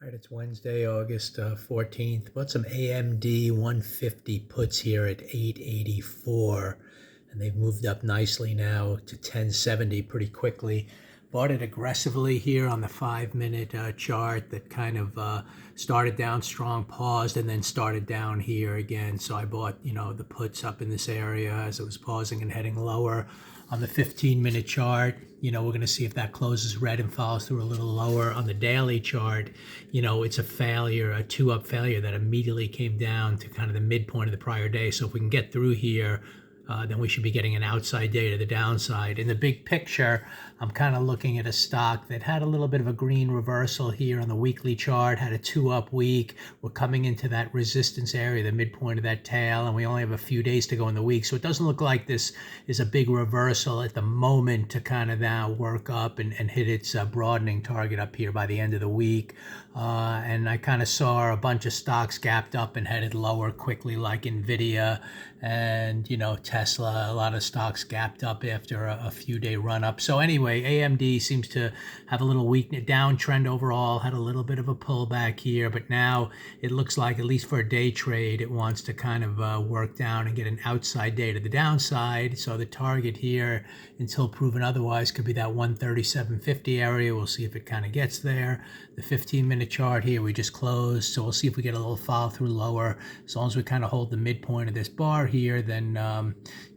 All right, it's Wednesday, August 14th. Bought some AMD 150 puts here at 884, and they've moved up nicely now to 1070 pretty quickly. Bought it aggressively here on the 5-minute chart that kind of started down strong, paused, and then started down here again. So I bought, the puts up in this area as it was pausing and heading lower. On the 15-minute chart, we're going to see if that closes red and follows through a little lower. On the daily chart, it's a failure, a two-up failure that immediately came down to kind of the midpoint of the prior day. So if we can get through here, then we should be getting an outside day to the downside. In the big picture, I'm kind of looking at a stock that had a little bit of a green reversal here on the weekly chart, had a two-up week. We're coming into that resistance area, the midpoint of that tail, and we only have a few days to go in the week. So it doesn't look like this is a big reversal at the moment to kind of now work up and hit its broadening target up here by the end of the week. And I kind of saw a bunch of stocks gapped up and headed lower quickly, like NVIDIA and, Tesla. A lot of stocks gapped up after a few-day run-up. So anyway, AMD seems to have a little weakness, downtrend overall, had a little bit of a pullback here, but now it looks like, at least for a day trade, it wants to kind of work down and get an outside day to the downside. So the target here, until proven otherwise, could be that 137.50 area. We'll see if it kind of gets there. The 15-minute chart here, we just closed, so we'll see if we get a little follow through lower. As long as we kind of hold the midpoint of this bar here, then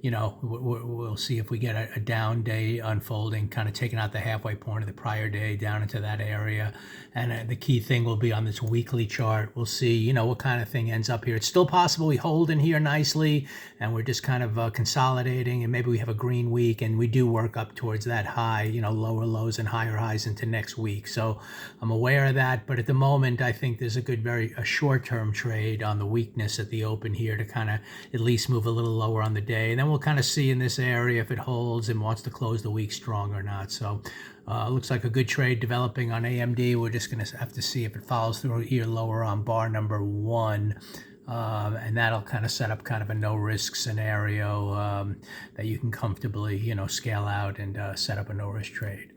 we'll see if we get a down day unfolding, kind of taking out the halfway point of the prior day down into that area. And the key thing will be on this weekly chart. We'll see, what kind of thing ends up here. It's still possible we hold in here nicely, and we're just kind of consolidating, and maybe we have a green week, and we do work up towards that high, lower lows and higher highs into next week. So I'm aware of that, but at the moment, I think there's a good, a short-term trade on the weakness at the open here to kind of at least move a little lower on the day. And then we'll kind of see in this area if it holds and wants to close the week strong or not. So looks like a good trade developing on AMD. We're just going to have to see if it follows through here lower on bar number 1. And that'll kind of set up kind of a no-risk scenario that you can comfortably, scale out and set up a no-risk trade.